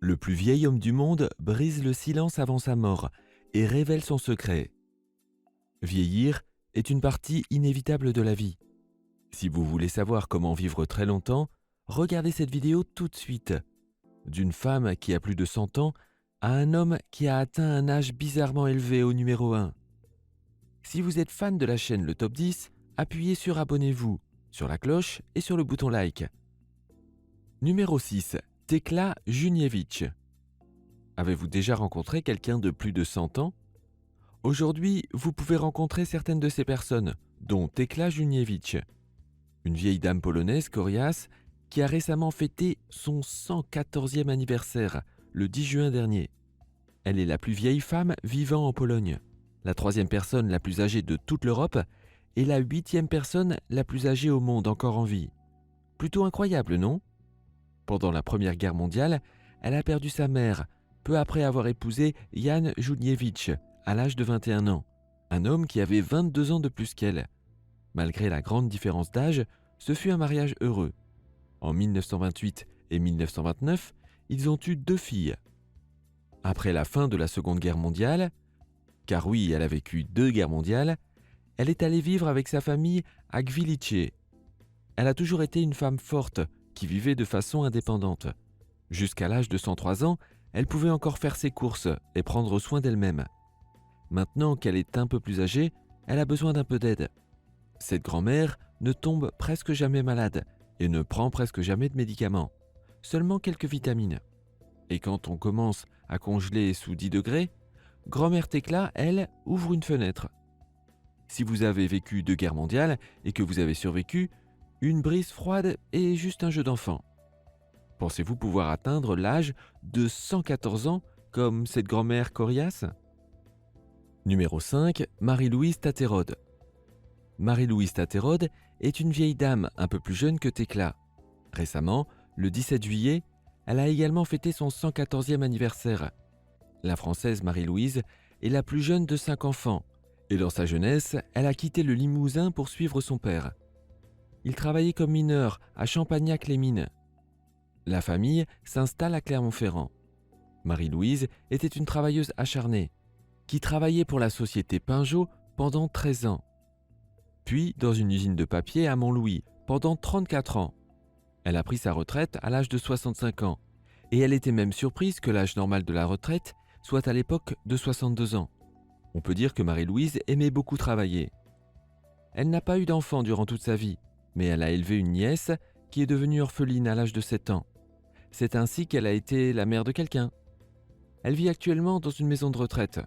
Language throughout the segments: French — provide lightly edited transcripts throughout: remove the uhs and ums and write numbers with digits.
Le plus vieil homme du monde brise le silence avant sa mort et révèle son secret. Vieillir est une partie inévitable de la vie. Si vous voulez savoir comment vivre très longtemps, regardez cette vidéo tout de suite. D'une femme qui a plus de 100 ans à un homme qui a atteint un âge bizarrement élevé au numéro 1. Si vous êtes fan de la chaîne Le Top 10, appuyez sur Abonnez-vous, sur la cloche et sur le bouton Like. Numéro 6. Tekla Junievich. Avez-vous déjà rencontré quelqu'un de plus de 100 ans? Aujourd'hui, vous pouvez rencontrer certaines de ces personnes, dont Tekla Junievich, une vieille dame polonaise coriace qui a récemment fêté son 114e anniversaire, le 10 juin dernier. Elle est la plus vieille femme vivant en Pologne, la troisième personne la plus âgée de toute l'Europe et la huitième personne la plus âgée au monde encore en vie. Plutôt incroyable, non? Pendant la Première Guerre mondiale, elle a perdu sa mère, peu après avoir épousé Jan Juniewicz, à l'âge de 21 ans, un homme qui avait 22 ans de plus qu'elle. Malgré la grande différence d'âge, ce fut un mariage heureux. En 1928 et 1929, ils ont eu 2 filles. Après la fin de la Seconde Guerre mondiale, car oui, elle a vécu 2 guerres mondiales, elle est allée vivre avec sa famille à Gwilice. Elle a toujours été une femme forte, qui vivait de façon indépendante. Jusqu'à l'âge de 103 ans, elle pouvait encore faire ses courses et prendre soin d'elle-même. Maintenant qu'elle est un peu plus âgée, elle a besoin d'un peu d'aide. Cette grand-mère ne tombe presque jamais malade et ne prend presque jamais de médicaments, seulement quelques vitamines. Et quand on commence à congeler sous 10 degrés, grand-mère Tekla, elle, ouvre une fenêtre. Si vous avez vécu 2 guerres mondiales et que vous avez survécu, une brise froide est juste un jeu d'enfant. Pensez-vous pouvoir atteindre l'âge de 114 ans comme cette grand-mère coriace? Numéro 5. Marie-Louise Taterode. Marie-Louise Taterode est une vieille dame un peu plus jeune que Tekla. Récemment, le 17 juillet, elle a également fêté son 114e anniversaire. La Française Marie-Louise est la plus jeune de 5 enfants, et dans sa jeunesse, elle a quitté le Limousin pour suivre son père. Il travaillait comme mineur à Champagnac-les-Mines. La famille s'installe à Clermont-Ferrand. Marie-Louise était une travailleuse acharnée, qui travaillait pour la société Pinjot pendant 13 ans, puis dans une usine de papier à Montlouis pendant 34 ans. Elle a pris sa retraite à l'âge de 65 ans, et elle était même surprise que l'âge normal de la retraite soit à l'époque de 62 ans. On peut dire que Marie-Louise aimait beaucoup travailler. Elle n'a pas eu d'enfant durant toute sa vie, mais elle a élevé une nièce qui est devenue orpheline à l'âge de 7 ans. C'est ainsi qu'elle a été la mère de quelqu'un. Elle vit actuellement dans une maison de retraite.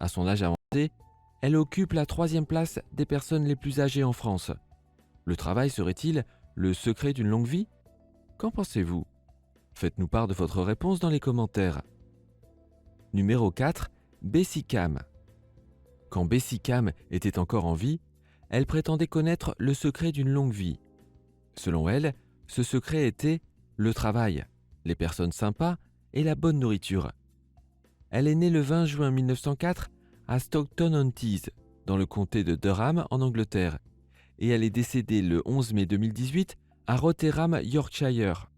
À son âge avancé, elle occupe la 3e place des personnes les plus âgées en France. Le travail serait-il le secret d'une longue vie? Qu'en pensez-vous? Faites-nous part de votre réponse dans les commentaires. Numéro 4. Bessie Cam. Quand Bessie Cam était encore en vie, elle prétendait connaître le secret d'une longue vie. Selon elle, ce secret était le travail, les personnes sympas et la bonne nourriture. Elle est née le 20 juin 1904 à Stockton-on-Tees, dans le comté de Durham en Angleterre, et elle est décédée le 11 mai 2018 à Rotherham, Yorkshire.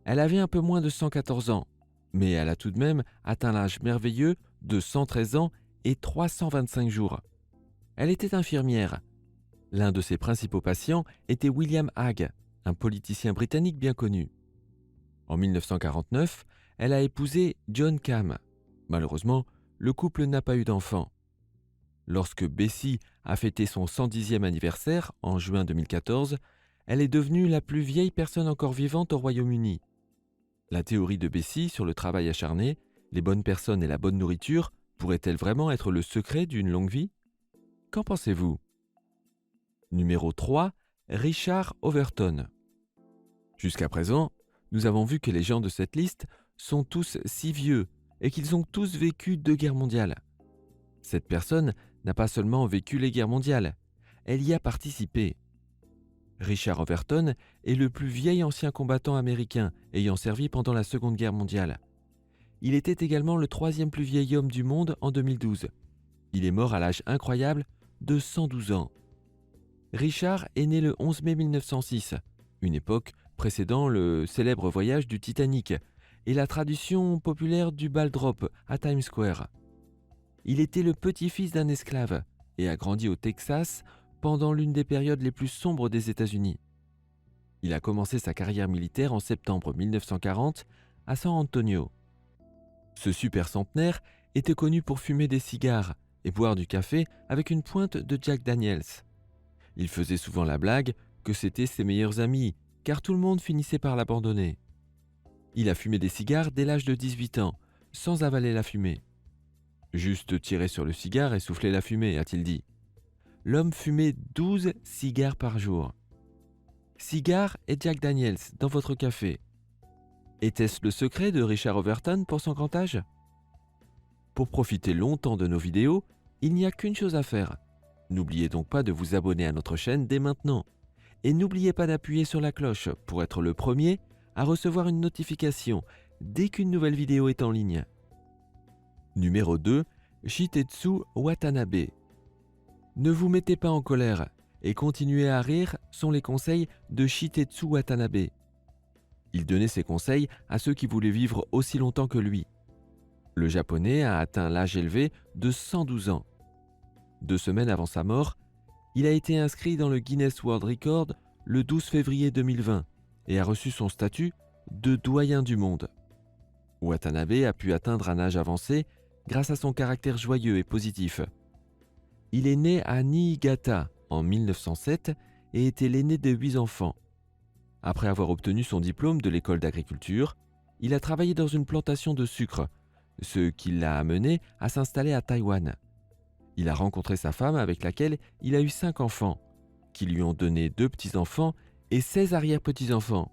Elle avait un peu moins de 114 ans, mais elle a tout de même atteint l'âge merveilleux de 113 ans et 325 jours. Elle était infirmière. L'un de ses principaux patients était William Hague, un politicien britannique bien connu. En 1949, elle a épousé John Cam. Malheureusement, le couple n'a pas eu d'enfant. Lorsque Bessie a fêté son 110e anniversaire en juin 2014, elle est devenue la plus vieille personne encore vivante au Royaume-Uni. La théorie de Bessie sur le travail acharné, les bonnes personnes et la bonne nourriture pourrait-elle vraiment être le secret d'une longue vie? Qu'en pensez-vous? Numéro 3. Richard Overton. Jusqu'à présent, nous avons vu que les gens de cette liste sont tous si vieux et qu'ils ont tous vécu 2 guerres mondiales. Cette personne n'a pas seulement vécu les guerres mondiales, elle y a participé. Richard Overton est le plus vieil ancien combattant américain ayant servi pendant la Seconde Guerre mondiale. Il était également le 3e plus vieil homme du monde en 2012. Il est mort à l'âge incroyable de 112 ans. Richard est né le 11 mai 1906, une époque précédant le célèbre voyage du Titanic, et la tradition populaire du ball drop à Times Square. Il était le petit-fils d'un esclave et a grandi au Texas pendant l'une des périodes les plus sombres des États-Unis. Il a commencé sa carrière militaire en septembre 1940 à San Antonio. Ce super centenaire était connu pour fumer des cigares et boire du café avec une pointe de Jack Daniels. Il faisait souvent la blague que c'était ses meilleurs amis, car tout le monde finissait par l'abandonner. Il a fumé des cigares dès l'âge de 18 ans, sans avaler la fumée. Juste tirer sur le cigare et souffler la fumée, a-t-il dit. L'homme fumait 12 cigares par jour. Cigares et Jack Daniels dans votre café. Était-ce le secret de Richard Overton pour son grand âge? Pour profiter longtemps de nos vidéos, il n'y a qu'une chose à faire. N'oubliez donc pas de vous abonner à notre chaîne dès maintenant. Et n'oubliez pas d'appuyer sur la cloche pour être le premier à recevoir une notification dès qu'une nouvelle vidéo est en ligne. Numéro 2. Shitetsu Watanabe. Ne vous mettez pas en colère et continuez à rire sont les conseils de Shitetsu Watanabe. Il donnait ses conseils à ceux qui voulaient vivre aussi longtemps que lui. Le japonais a atteint l'âge élevé de 112 ans. 2 semaines avant sa mort, il a été inscrit dans le Guinness World Record le 12 février 2020 et a reçu son statut de doyen du monde. Watanabe a pu atteindre un âge avancé grâce à son caractère joyeux et positif. Il est né à Niigata en 1907 et était l'aîné de 8 enfants. Après avoir obtenu son diplôme de l'école d'agriculture, il a travaillé dans une plantation de sucre, ce qui l'a amené à s'installer à Taïwan. Il a rencontré sa femme avec laquelle il a eu 5 enfants, qui lui ont donné 2 petits-enfants et 16 arrière-petits-enfants.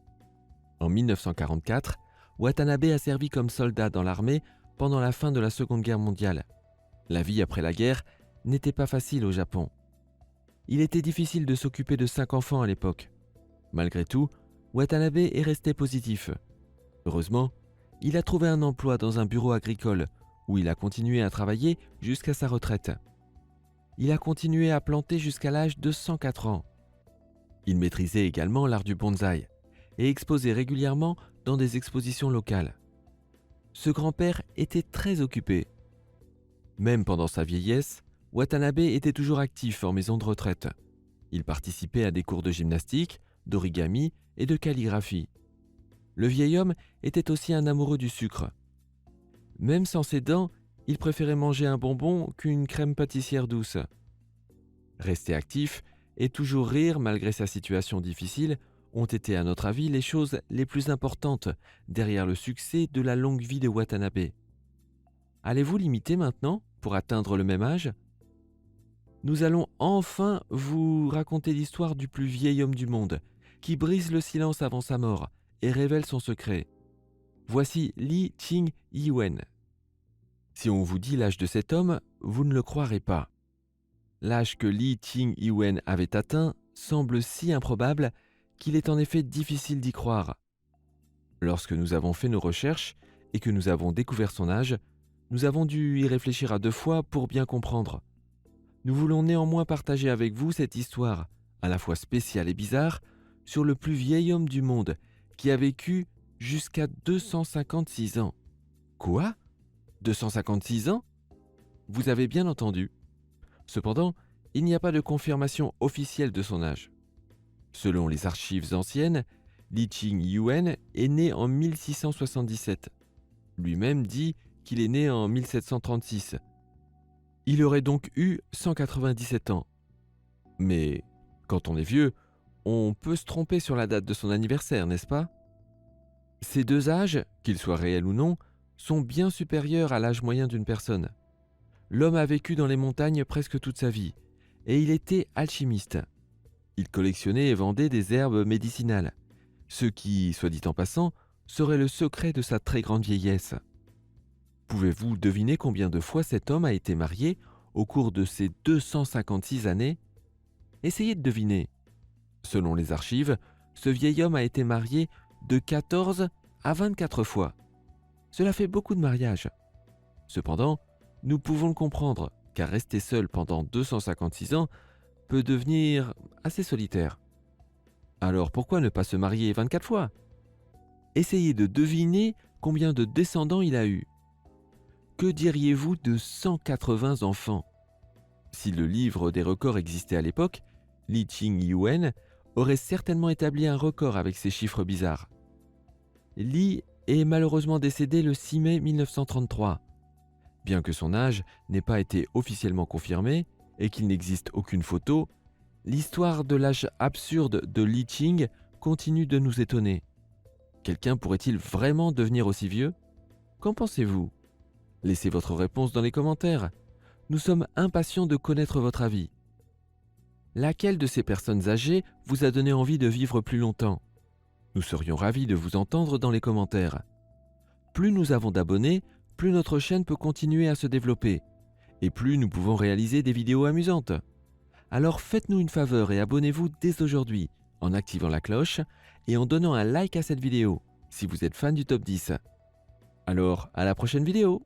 En 1944, Watanabe a servi comme soldat dans l'armée pendant la fin de la Seconde Guerre mondiale. La vie après la guerre n'était pas facile au Japon. Il était difficile de s'occuper de 5 enfants à l'époque. Malgré tout, Watanabe est resté positif. Heureusement, il a trouvé un emploi dans un bureau agricole où il a continué à travailler jusqu'à sa retraite. Il a continué à planter jusqu'à l'âge de 104 ans. Il maîtrisait également l'art du bonsaï et exposait régulièrement dans des expositions locales. Ce grand-père était très occupé. Même pendant sa vieillesse, Watanabe était toujours actif en maison de retraite. Il participait à des cours de gymnastique, d'origami et de calligraphie. Le vieil homme était aussi un amoureux du sucre. Même sans ses dents, il préférait manger un bonbon qu'une crème pâtissière douce. Rester actif et toujours rire malgré sa situation difficile ont été à notre avis les choses les plus importantes derrière le succès de la longue vie de Watanabe. Allez-vous l'imiter maintenant pour atteindre le même âge? Nous allons enfin vous raconter l'histoire du plus vieil homme du monde, qui brise le silence avant sa mort et révèle son secret. Voici Lee Ching-Yuen. Si on vous dit l'âge de cet homme, vous ne le croirez pas. L'âge que Lee Ching-Yuen avait atteint semble si improbable qu'il est en effet difficile d'y croire. Lorsque nous avons fait nos recherches et que nous avons découvert son âge, nous avons dû y réfléchir à 2 fois pour bien comprendre. Nous voulons néanmoins partager avec vous cette histoire, à la fois spéciale et bizarre, sur le plus vieil homme du monde, qui a vécu jusqu'à 256 ans. Quoi? 256 ans? Vous avez bien entendu. Cependant, il n'y a pas de confirmation officielle de son âge. Selon les archives anciennes, Lee Ching-Yuen est né en 1677. Lui-même dit qu'il est né en 1736. Il aurait donc eu 197 ans. Mais quand on est vieux, on peut se tromper sur la date de son anniversaire, n'est-ce pas? Ces 2 âges, qu'ils soient réels ou non, sont bien supérieurs à l'âge moyen d'une personne. L'homme a vécu dans les montagnes presque toute sa vie, et il était alchimiste. Il collectionnait et vendait des herbes médicinales, ce qui, soit dit en passant, serait le secret de sa très grande vieillesse. Pouvez-vous deviner combien de fois cet homme a été marié au cours de ces 256 années? Essayez de deviner. Selon les archives, ce vieil homme a été marié de 14 à 24 fois. Cela fait beaucoup de mariages. Cependant, nous pouvons le comprendre, car rester seul pendant 256 ans peut devenir assez solitaire. Alors pourquoi ne pas se marier 24 fois? Essayez de deviner combien de descendants il a eu? Que diriez-vous de 180 enfants? Si le livre des records existait à l'époque, Li Qingyuan aurait certainement établi un record avec ces chiffres bizarres. Li est malheureusement décédé le 6 mai 1933. Bien que son âge n'ait pas été officiellement confirmé et qu'il n'existe aucune photo, l'histoire de l'âge absurde de Li Qing continue de nous étonner. Quelqu'un pourrait-il vraiment devenir aussi vieux? Qu'en pensez-vous? Laissez votre réponse dans les commentaires. Nous sommes impatients de connaître votre avis. Laquelle de ces personnes âgées vous a donné envie de vivre plus longtemps? Nous serions ravis de vous entendre dans les commentaires. Plus nous avons d'abonnés, plus notre chaîne peut continuer à se développer, et plus nous pouvons réaliser des vidéos amusantes. Alors faites-nous une faveur et abonnez-vous dès aujourd'hui, en activant la cloche et en donnant un like à cette vidéo, si vous êtes fan du top 10. Alors, à la prochaine vidéo!